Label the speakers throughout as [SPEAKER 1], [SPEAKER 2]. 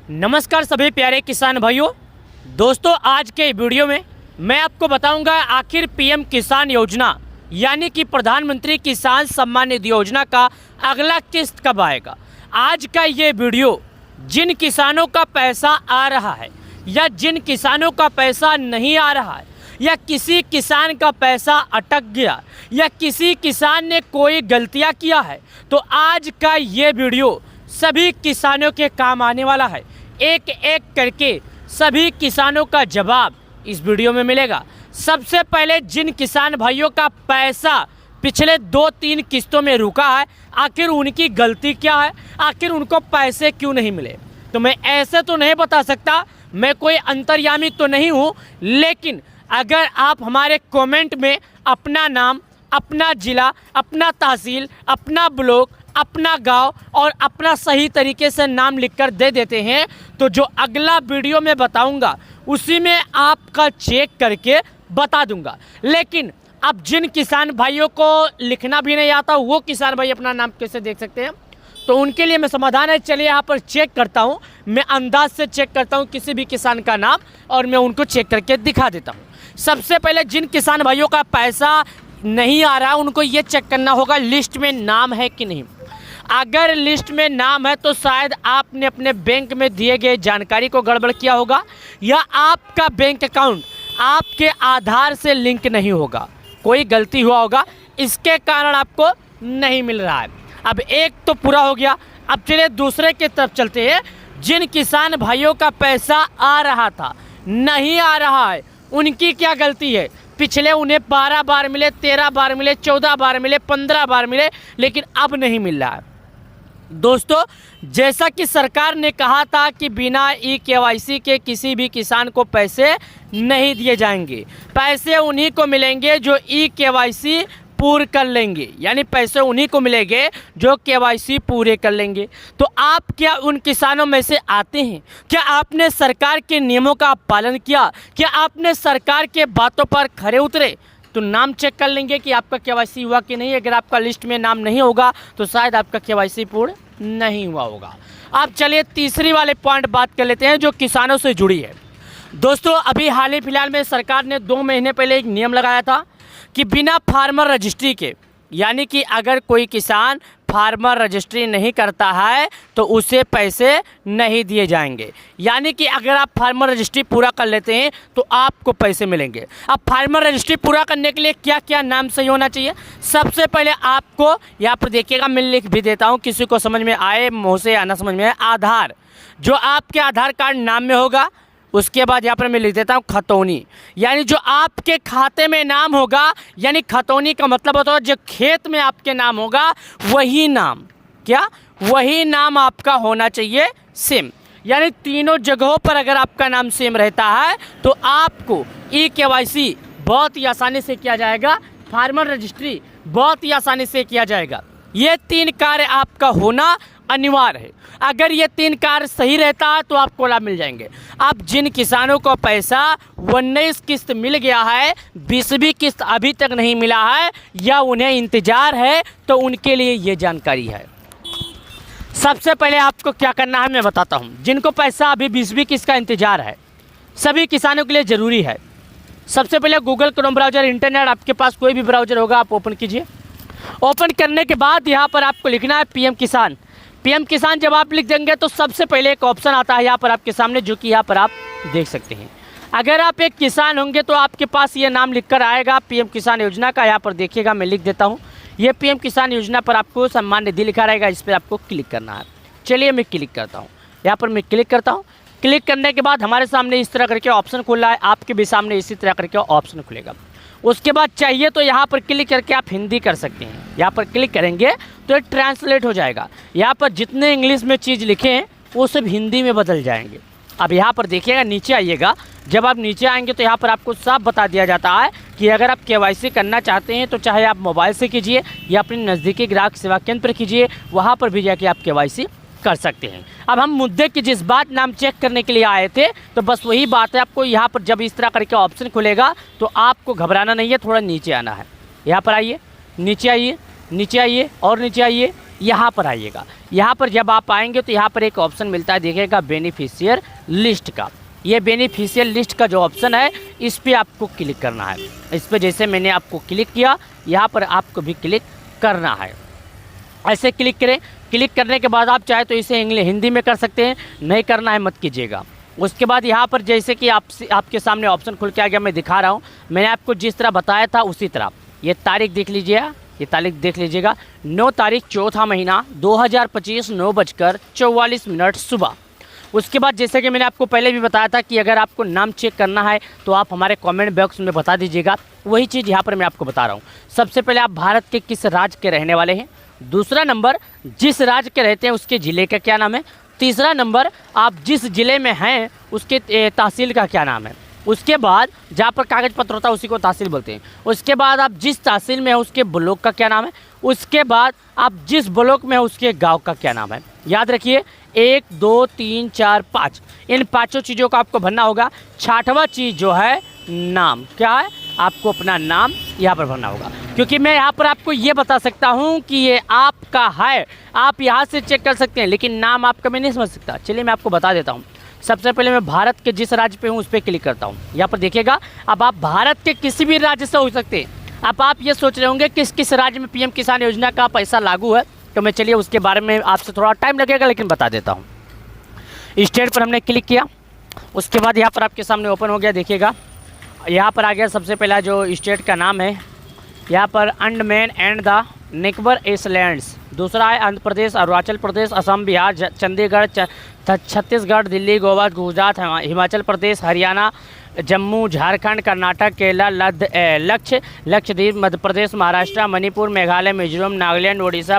[SPEAKER 1] नमस्कार सभी प्यारे किसान भाइयों। दोस्तों, आज के वीडियो में मैं आपको बताऊंगा आखिर पीएम किसान योजना यानी कि प्रधानमंत्री किसान सम्मान निधि योजना का अगला किस्त कब आएगा। आज का ये वीडियो जिन किसानों का पैसा आ रहा है या जिन किसानों का पैसा नहीं आ रहा है या किसी किसान का पैसा अटक गया या किसी किसान ने कोई गलतियां किया है, तो आज का ये वीडियो सभी किसानों के काम आने वाला है। एक एक करके सभी किसानों का जवाब इस वीडियो में मिलेगा। सबसे पहले जिन किसान भाइयों का पैसा पिछले 2-3 किस्तों में रुका है, आखिर उनकी गलती क्या है, आखिर उनको पैसे क्यों नहीं मिले। तो मैं ऐसे तो नहीं बता सकता, मैं कोई अंतर्यामी तो नहीं हूँ, लेकिन अगर आप हमारे कमेंट में अपना नाम, अपना ज़िला, अपना तहसील, अपना ब्लॉक, अपना गांव और अपना सही तरीके से नाम लिखकर दे देते हैं, तो जो अगला वीडियो में बताऊंगा उसी में आपका चेक करके बता दूंगा। लेकिन अब जिन किसान भाइयों को लिखना भी नहीं आता, वो किसान भाई अपना नाम कैसे देख सकते हैं, तो उनके लिए मैं समाधान है। चलिए यहाँ पर चेक करता हूँ, मैं अंदाज से चेक करता हूँ किसी भी किसान का नाम और मैं उनको चेक करके दिखा देता हूँ। सबसे पहले जिन किसान भाइयों का पैसा नहीं आ रहा, उनको ये चेक करना होगा लिस्ट में नाम है कि नहीं। अगर लिस्ट में नाम है तो शायद आपने अपने बैंक में दिए गए जानकारी को गड़बड़ किया होगा या आपका बैंक अकाउंट आपके आधार से लिंक नहीं होगा, कोई गलती हुआ होगा, इसके कारण आपको नहीं मिल रहा है। अब एक तो पूरा हो गया, अब चलिए दूसरे की तरफ चलते हैं। जिन किसान भाइयों का पैसा आ रहा था नहीं आ रहा है, उनकी क्या गलती है। पिछले उन्हें 12 बार मिले, 13 बार मिले, 14 बार मिले, 15 बार मिले, लेकिन अब नहीं मिल रहा है। दोस्तों, जैसा कि सरकार ने कहा था कि बिना ई-केवाईसी के किसी भी किसान को पैसे नहीं दिए जाएंगे, पैसे उन्हीं को मिलेंगे जो ई-केवाईसी पूर्ण कर लेंगे, यानी पैसे उन्हीं को मिलेंगे जो केवाईसी पूरे कर लेंगे। तो आप क्या उन किसानों में से आते हैं? क्या आपने सरकार के नियमों का पालन किया? क्या आपने सरकार के बातों पर खरे उतरे? तो नाम चेक कर लेंगे कि आपका केवाईसी हुआ कि नहीं। अगर आपका लिस्ट में नाम नहीं होगा तो शायद आपका केवाईसी पूर्ण नहीं हुआ होगा। अब चलिए तीसरी वाले पॉइंट बात कर लेते हैं जो किसानों से जुड़ी है। दोस्तों, अभी हाल ही फिलहाल में सरकार ने 2 महीने पहले एक नियम लगाया था कि बिना फार्मर रजिस्ट्री के, यानी कि अगर कोई किसान फार्मर रजिस्ट्री नहीं करता है तो उसे पैसे नहीं दिए जाएंगे। यानी कि अगर आप फार्मर रजिस्ट्री पूरा कर लेते हैं तो आपको पैसे मिलेंगे। अब फार्मर रजिस्ट्री पूरा करने के लिए क्या क्या नाम सही होना चाहिए। सबसे पहले आपको यहाँ पर देखिएगा, मैं लिख भी देता हूँ, किसी को समझ में आए, मुँह से आना समझ में आए। आधार, जो आपके आधार कार्ड नाम में होगा, उसके बाद यहाँ पर मैं लिख देता हूँ खतौनी, यानी जो आपके खाते में नाम होगा, यानी खतौनी का मतलब होता है जो खेत में आपके नाम होगा वही नाम, क्या वही नाम आपका होना चाहिए सेम। यानी तीनों जगहों पर अगर आपका नाम सेम रहता है तो आपको ई-केवाईसी बहुत ही आसानी से किया जाएगा, फार्मर रजिस्ट्री बहुत ही आसानी से किया जाएगा। ये 3 कार्य आपका होना अनिवार्य है। अगर ये 3 कार्य सही रहता है तो आपको लाभ मिल जाएंगे। अब जिन किसानों को पैसा 19 किस्त मिल गया है, 20वीं किस्त अभी तक नहीं मिला है या उन्हें इंतजार है, तो उनके लिए ये जानकारी है। सबसे पहले आपको क्या करना है मैं बताता हूँ। जिनको पैसा अभी 20वीं किस्त का इंतजार है, सभी किसानों के लिए ज़रूरी है। सबसे पहले गूगल क्रोम ब्राउज़र, इंटरनेट, आपके पास कोई भी ब्राउज़र होगा आप ओपन कीजिए। ओपन करने के बाद यहाँ पर आपको लिखना है पीएम किसान। पीएम किसान जब आप लिख देंगे तो सबसे पहले एक ऑप्शन आता है यहाँ पर आपके सामने, जो कि यहाँ पर आप देख सकते हैं। अगर आप एक किसान होंगे तो आपके पास ये नाम लिखकर आएगा पीएम किसान योजना का। यहाँ पर देखिएगा, मैं लिख देता हूँ, ये पीएम किसान योजना पर आपको सम्मान निधि लिखा रहेगा, इस पर आपको क्लिक करना है। चलिए मैं क्लिक करता हूँ, यहाँ पर मैं क्लिक करता हूँ। क्लिक करने के बाद हमारे सामने इस तरह करके ऑप्शन खुल रहा है, आपके भी सामने इसी तरह करके ऑप्शन खुलेगा। उसके बाद चाहिए तो यहाँ पर क्लिक करके आप हिंदी कर सकते हैं। यहाँ पर क्लिक करेंगे तो ये ट्रांसलेट हो जाएगा। यहाँ पर जितने इंग्लिश में चीज़ लिखे हैं वो सब हिंदी में बदल जाएंगे। अब यहाँ पर देखिएगा, नीचे आइएगा, जब आप नीचे आएंगे तो यहाँ पर आपको साफ बता दिया जाता है कि अगर आप केवाईसी करना चाहते हैं तो चाहे आप मोबाइल से कीजिए या अपने नज़दीकी ग्राहक सेवा केंद्र पर कीजिए, वहाँ पर भी जाके आप केवाईसी कर सकते हैं। अब हम मुद्दे की जिस बात नाम चेक करने के लिए आए थे, तो बस वही बात है। आपको यहाँ पर जब इस तरह करके ऑप्शन खुलेगा तो आपको घबराना नहीं है, थोड़ा नीचे आना है। यहाँ पर आइए, नीचे आइए, नीचे आइए और नीचे आइए, यहाँ पर आइएगा। यहाँ पर जब आप आएंगे तो यहाँ पर एक ऑप्शन मिलता है, देखिएगा बेनिफिशियर लिस्ट का। ये बेनिफिशियर लिस्ट का जो ऑप्शन है इस पर आपको क्लिक करना है। इस पर जैसे मैंने आपको क्लिक किया, यहाँ पर आपको भी क्लिक करना है। ऐसे क्लिक करें। क्लिक करने के बाद आप चाहे तो इसे हिंदी में कर सकते हैं, नहीं करना है मत कीजिएगा। उसके बाद यहाँ पर जैसे कि आपके सामने ऑप्शन खुल के आ गया, मैं दिखा रहा हूँ। मैंने आपको जिस तरह बताया था उसी तरह ये तारीख देख लीजिए, ये तारीख देख लीजिएगा। 9 तारीख चौथा महीना 2025 9:44 सुबह। उसके बाद जैसे कि मैंने आपको पहले भी बताया था कि अगर आपको नाम चेक करना है तो आप हमारे कमेंट बॉक्स में बता दीजिएगा। वही चीज़ यहाँ पर मैं आपको बता रहा हूँ। सबसे पहले आप भारत के किस राज्य के रहने वाले हैं। दूसरा नंबर, जिस राज्य के रहते हैं उसके ज़िले का क्या नाम है। तीसरा नंबर, आप जिस ज़िले में हैं उसके तहसील का क्या नाम है। उसके बाद जहाँ पर कागज़ पत्र होता है उसी को तहसील बोलते हैं। उसके बाद आप जिस तहसील में है उसके ब्लॉक का क्या नाम है। उसके बाद आप जिस ब्लॉक में है उसके गांव का क्या नाम है। याद रखिए 1 2 3 4 5, इन पांचों चीज़ों को आपको भरना होगा। छठवां चीज़ जो है नाम, क्या है, आपको अपना नाम यहाँ पर भरना होगा। क्योंकि मैं यहाँ पर आपको ये बता सकता हूँ कि ये आपका है, आप यहाँ से चेक कर सकते हैं, लेकिन नाम आपका मैं नहीं समझ सकता। चलिए मैं आपको बता देता हूँ। सबसे पहले मैं भारत के जिस राज्य पे हूँ उस पर क्लिक करता हूँ। यहाँ पर देखिएगा, अब आप भारत के किसी भी राज्य से हो सकते हैं। अब आप ये सोच रहे होंगे किस किस राज्य में पीएम किसान योजना का पैसा लागू है, तो मैं चलिए उसके बारे में आपसे थोड़ा टाइम लगेगा लेकिन बता देता हूँ। स्टेट पर हमने क्लिक किया, उसके बाद यहाँ पर आपके सामने ओपन हो गया। देखिएगा यहाँ पर आ गया सबसे पहला जो स्टेट का नाम है, यहाँ पर Andaman and the Nicobar islands. दूसरा है Andhra Pradesh, Arunachal Pradesh, Assam, Bihar, Chandigarh, Chhattisgarh, Delhi, Goa, Gujarat, Himachal Pradesh, Haryana, Jammu, Jharkhand, Karnataka, Kerala, Lakshadweep, Madhya Pradesh, Maharashtra, Manipur, Meghalaya, Mizoram, Nagaland, Orissa,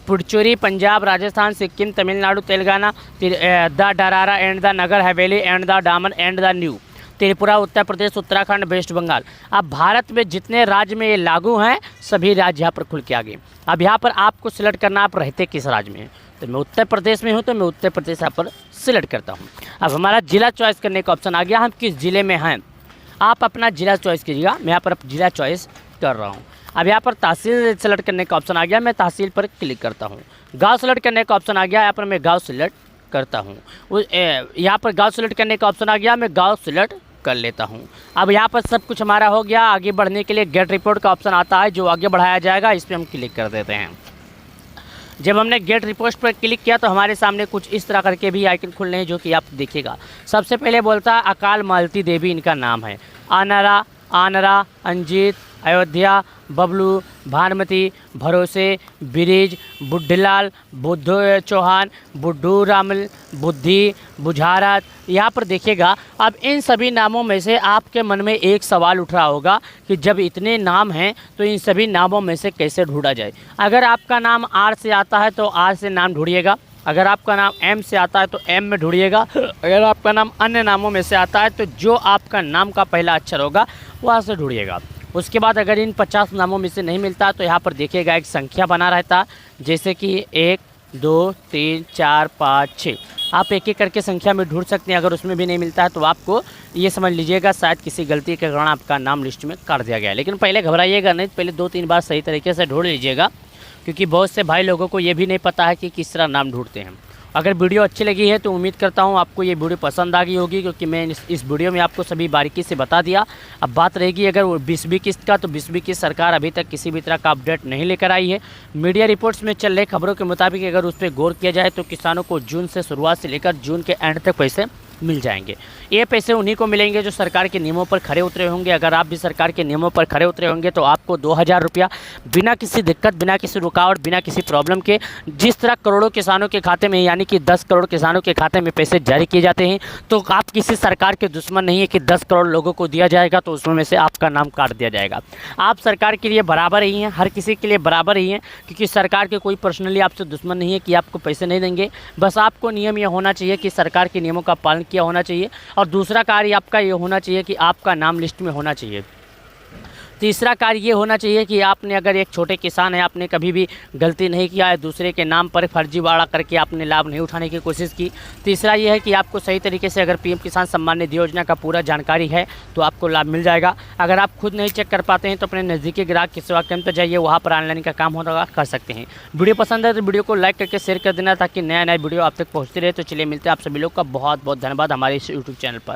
[SPEAKER 1] Puducherry, Punjab, Rajasthan, Sikkim, Tamil Nadu, Telangana, the Dadra and the Nagar Haveli and the Daman and the Diu, Tripura, Uttar Pradesh, Uttarakhand, west Bengal. अब भारत में जितने राज्य में ये लागू हैं सभी राज्य यहाँ पर खुल के आ गए। अब यहाँ पर आपको सिलेक्ट करना, आप रहते किस राज्य में हैं। तो मैं उत्तर प्रदेश में हूँ तो मैं उत्तर प्रदेश यहाँ पर सिलेक्ट करता हूँ। अब हमारा ज़िला चॉइस करने का ऑप्शन आ गया, हम किस ज़िले में हैं। आप अपना ज़िला चॉइस कीजिएगा, मैं यहाँ पर ज़िला चॉइस कर रहा हूँ। अब यहाँ पर तहसील सेलेक्ट करने का ऑप्शन आ गया, मैं तहसील पर क्लिक करता हूँ। गाँव सेलेक्ट करने का ऑप्शन आ गया, यहाँ पर मैं गाँव सिलेक्ट करता हूँ। यहाँ पर गाँव सेलेक्ट करने का ऑप्शन आ गया, मैं गाँव सिलेक्ट कर लेता हूं। अब यहाँ पर सब कुछ हमारा हो गया। आगे बढ़ने के लिए गेट रिपोर्ट का ऑप्शन आता है जो आगे बढ़ाया जाएगा, इस पर हम क्लिक कर देते हैं। जब हमने गेट रिपोर्ट पर क्लिक किया तो हमारे सामने कुछ इस तरह करके भी आइकन खुलने हैं जो कि आप देखिएगा। सबसे पहले बोलता है अकाल मालती देवी, इनका नाम है। आनरा, अंजीत, अयोध्या, बबलू, भानुमति, भरोसे, बिरिज, बुड्ढीलाल, बुद्धू चौहान, बुड्ढू रामल, बुद्धि, बुझारत। यहाँ पर देखिएगा, अब इन सभी नामों में से आपके मन में एक सवाल उठ रहा होगा कि जब इतने नाम हैं तो इन सभी नामों में से कैसे ढूंढा जाए। अगर आपका नाम आर से आता है तो आर से नाम ढूंढिएगा, अगर आपका नाम एम से आता है तो एम में ढूंढिएगा, अगर आपका नाम अन्य नामों में से आता है तो जो आपका नाम का पहला अक्षर होगा वहाँ से ढूंढिएगा। उसके बाद अगर इन 50 नामों में से नहीं मिलता तो यहाँ पर देखिएगा एक संख्या बना रहता, जैसे कि 1 2 3 4 5 6। आप एक एक करके संख्या में ढूंढ सकते हैं। अगर उसमें भी नहीं मिलता है तो आपको ये समझ लीजिएगा शायद किसी गलती के कारण आपका नाम लिस्ट में काट दिया गया है। लेकिन पहले घबराइएगा नहीं, पहले 2-3 बार सही तरीके से ढूंढ लीजिएगा, क्योंकि बहुत से भाई लोगों को ये भी नहीं पता है कि किस तरह नाम ढूंढते हैं। अगर वीडियो अच्छी लगी है तो उम्मीद करता हूँ आपको ये वीडियो पसंद आ गई होगी, क्योंकि मैं इस वीडियो में आपको सभी बारीकी से बता दिया। अब बात रहेगी अगर 20वीं किस्त का, तो 20वीं किस्त सरकार अभी तक किसी भी तरह का अपडेट नहीं लेकर आई है। मीडिया रिपोर्ट्स में चल रहे खबरों के मुताबिक अगर उस पर गौर किया जाए तो किसानों को जून से शुरुआत से लेकर जून के एंड तक पैसे मिल जाएंगे। ये पैसे उन्हीं को मिलेंगे जो सरकार के नियमों पर खरे उतरे होंगे। अगर आप भी सरकार के नियमों पर खरे उतरे होंगे तो आपको 2000 रुपया बिना किसी दिक्कत, बिना किसी रुकावट, बिना किसी प्रॉब्लम के, जिस तरह करोड़ों किसानों के खाते में यानी कि 10 करोड़ किसानों के खाते में पैसे जारी किए जाते हैं, तो आप किसी सरकार के दुश्मन नहीं है कि 10 करोड़ लोगों को दिया जाएगा तो उसमें में से आपका नाम काट दिया जाएगा। आप सरकार के लिए बराबर ही हैं, हर किसी के लिए बराबर ही हैं, क्योंकि सरकार के कोई पर्सनली आपसे दुश्मन नहीं है कि आपको पैसे नहीं देंगे। बस आपको नियम यह होना चाहिए कि सरकार के नियमों का पालन किया होना चाहिए, और दूसरा कार्य आपका ये होना चाहिए कि आपका नाम लिस्ट में होना चाहिए। तीसरा कार्य ये होना चाहिए कि आपने अगर एक छोटे किसान है, आपने कभी भी गलती नहीं किया है, दूसरे के नाम पर फर्जीवाड़ा करके आपने लाभ नहीं उठाने की कोशिश की। तीसरा ये है कि आपको सही तरीके से अगर पीएम किसान सम्मान निधि योजना का पूरा जानकारी है तो आपको लाभ मिल जाएगा। अगर आप खुद नहीं चेक कर पाते हैं तो अपने नज़दीकी ग्राहक सेवा केंद्र पर जाइए, वहाँ पर ऑनलाइन का काम होगा, कर सकते हैं। वीडियो पसंद है तो वीडियो को लाइक करके शेयर कर देना ताकि नया नया वीडियो आप तक पहुँचते रहे। तो चलिए मिलते हैं आप सभी लोग का बहुत बहुत धन्यवाद हमारे इस यूट्यूब चैनल पर।